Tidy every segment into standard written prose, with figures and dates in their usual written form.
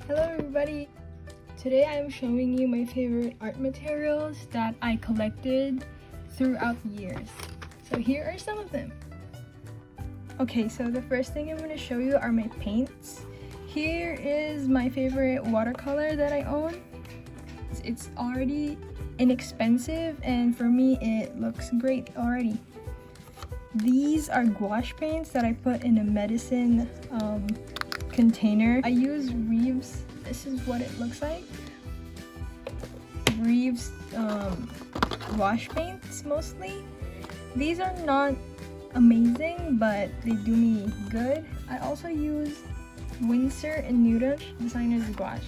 Hello everybody! Today I am showing you my favorite art materials that I collected throughout the years. So here are some of them. Okay, so the first thing I'm going to show you are my paints. Here is my favorite watercolor that I own. It's already inexpensive and for me it looks great already. These are gouache paints that I put in a medicine container. I use Reeves. This is what it looks like. Reeves wash paints mostly. These are not amazing, but they do me good. I also use Winsor & Newton designer's gouache.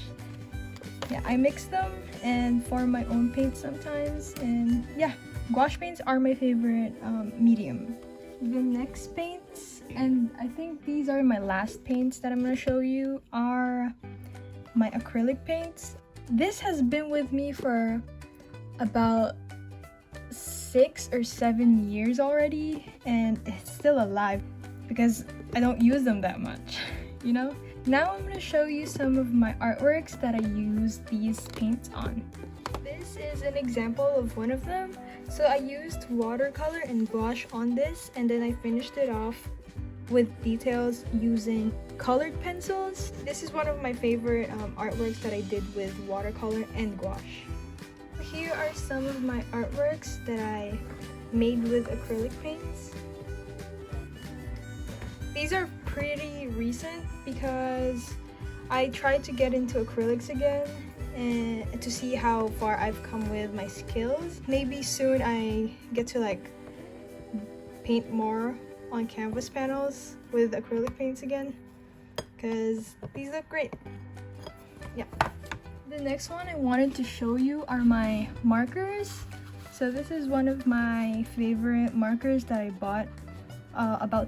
Yeah, I mix them and form my own paints sometimes, and yeah, gouache paints are my favorite medium. The next paints, and I think these are my last paints that I'm going to show you, are my acrylic paints. This has been with me for about 6 or 7 years already, and it's still alive because I don't use them that much, you know? Now I'm going to show you some of my artworks that I use these paints on. This is an example of one of them. So I used watercolor and gouache on this, and then I finished it off with details using colored pencils. This is one of my favorite artworks that I did with watercolor and gouache. Here are some of my artworks that I made with acrylic paints. These are pretty recent because I tried to get into acrylics again and to see how far I've come with my skills. Maybe soon I get to like paint more on canvas panels with acrylic paints again because these look great. Yeah. The next one I wanted to show you are my markers. So this is one of my favorite markers that I bought about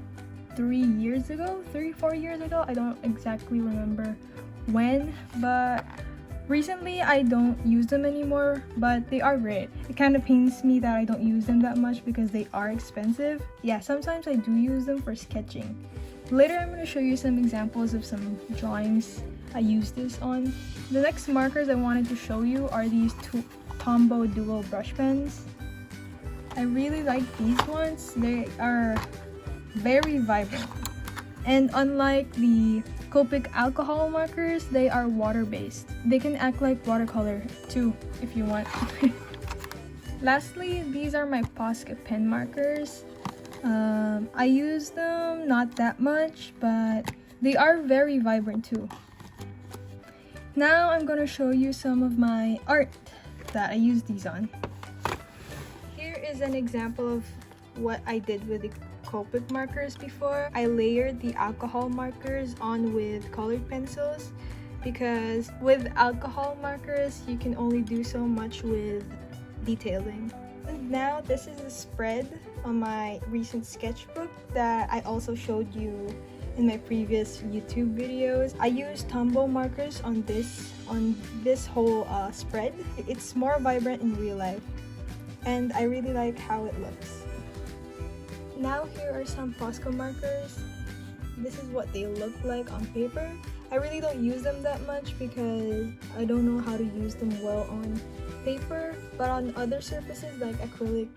3 years ago, 4 years ago. I don't exactly remember when, but recently I don't use them anymore, but they are great. It kind of pains me that I don't use them that much because they are expensive. Yeah, sometimes I do use them for sketching. Later I'm going to show you some examples of some drawings I use this on. The next markers I wanted to show you are these two Tombow Duo brush pens. I really like these ones. They are very vibrant, and unlike the Copic alcohol markers, they are water-based. They can act like watercolor too if you want. Lastly, these are my Posca pen markers. I use them not that much, but they are very vibrant too. Now I'm going to show you some of my art that I use these on. Here is an example of what I did with the Copic markers before. I layered the alcohol markers on with colored pencils because with alcohol markers you can only do so much with detailing. And now this is a spread on my recent sketchbook that I also showed you in my previous YouTube videos. I used Tombow markers on this whole spread. It's more vibrant in real life and I really like how it looks. Now here are some Posca markers. This is what they look like on paper. I really don't use them that much because I don't know how to use them well on paper, but on other surfaces like acrylic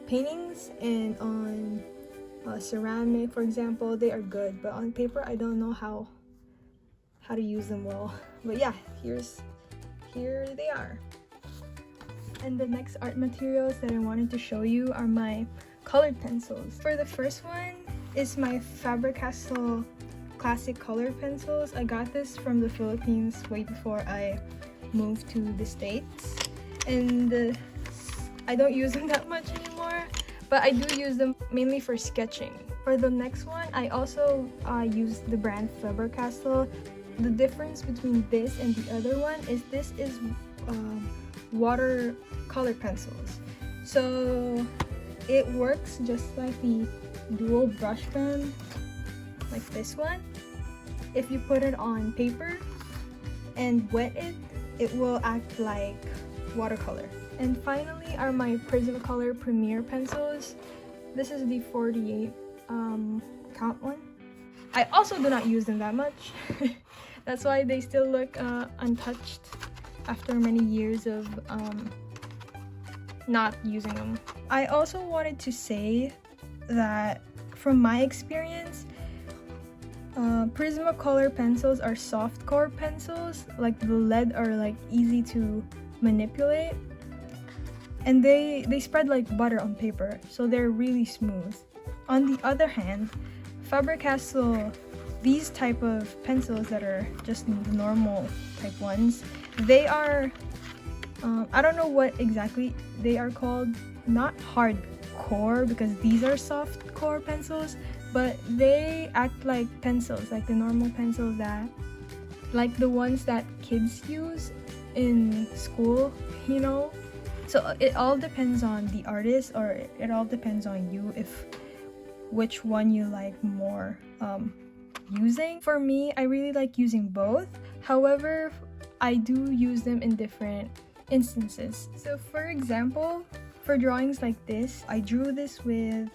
paintings and on ceramic, for example, they are good, but on paper I don't know how to use them well. But yeah, here they are. And the next art materials that I wanted to show you are my colored pencils. For the first one is my Faber-Castell classic colored pencils. I got this from the Philippines way before I moved to the States, and I don't use them that much anymore, but I do use them mainly for sketching. For the next one, I also use the brand Faber-Castell. The difference between this and the other one is this is watercolor pencils. So it works just like the dual brush pen, like this one. If you put it on paper and wet it, it will act like watercolor. And finally are my Prismacolor Premier pencils. This is the 48 count one. I also do not use them that much. That's why they still look untouched after many years of not using them. I also wanted to say that from my experience, Prismacolor pencils are soft core pencils. Like the lead are like easy to manipulate, and they spread like butter on paper, so they're really smooth. On the other hand, Faber-Castell, these type of pencils that are just the normal type ones, they are I don't know what exactly they are called, not hardcore because these are soft core pencils, but they act like pencils, like the normal pencils that, like the ones that kids use in school, you know? So it all depends on the artist, or it all depends on you if which one you like more using. For me, I really like using both. However, I do use them in different instances. So for example, for drawings like this, I drew this with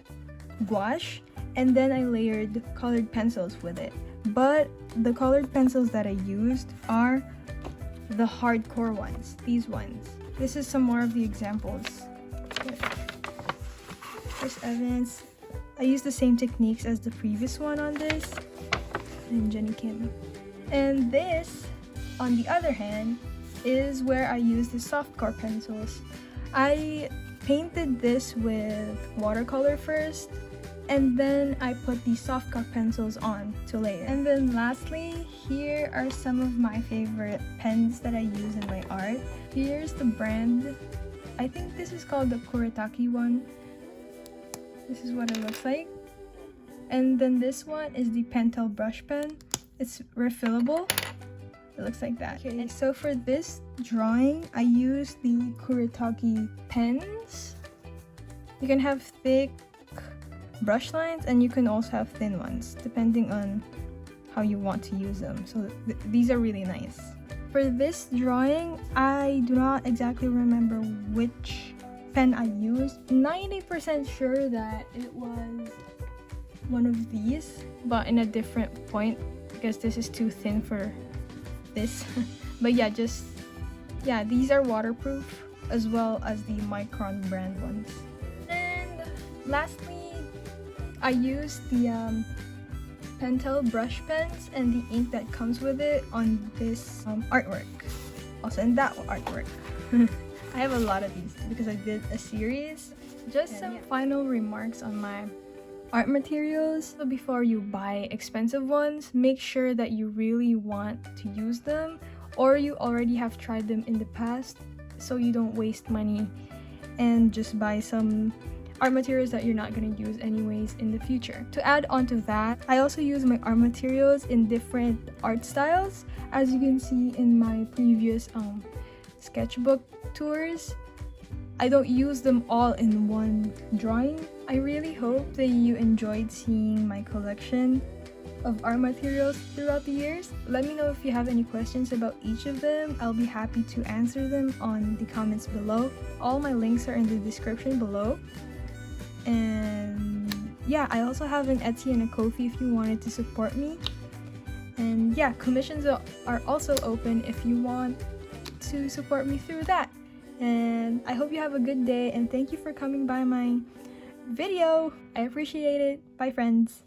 gouache and then I layered colored pencils with it. But the colored pencils that I used are the hardcore ones, these ones. This is some more of the examples. Chris Evans. I used the same techniques as the previous one on this, and Jenny Kim. And this, on the other hand, is where I use the softcore pencils. I painted this with watercolor first, and then I put the softcore pencils on to layer. And then lastly, here are some of my favorite pens that I use in my art. Here's the brand. I think this is called the Kuretake one. This is what it looks like. And then this one is the Pentel brush pen. It's refillable. It looks like that. Okay, so for this drawing, I used the Kuretake pens. You can have thick brush lines and you can also have thin ones, depending on how you want to use them. So these are really nice. For this drawing, I do not exactly remember which pen I used. 90% sure that it was one of these, but in a different point because this is too thin for this. But yeah, these are waterproof as well as the Micron brand ones. And lastly, I used the Pentel brush pens and the ink that comes with it on this artwork. Also in that artwork. I have a lot of these because I did a series. Just some final remarks on my art materials. So before you buy expensive ones, make sure that you really want to use them, or you already have tried them in the past, so you don't waste money and just buy some art materials that you're not going to use anyways in the future. To add on to that, I also use my art materials in different art styles, as you can see in my previous sketchbook tours. I don't use them all in one drawing. I really hope that you enjoyed seeing my collection of art materials throughout the years. Let me know if you have any questions about each of them. I'll be happy to answer them on the comments below. All my links are in the description below. And yeah, I also have an Etsy and a Ko-fi if you wanted to support me. And yeah, commissions are also open if you want to support me through that. And I hope you have a good day, and thank you for coming by my video. I appreciate it. Bye, friends.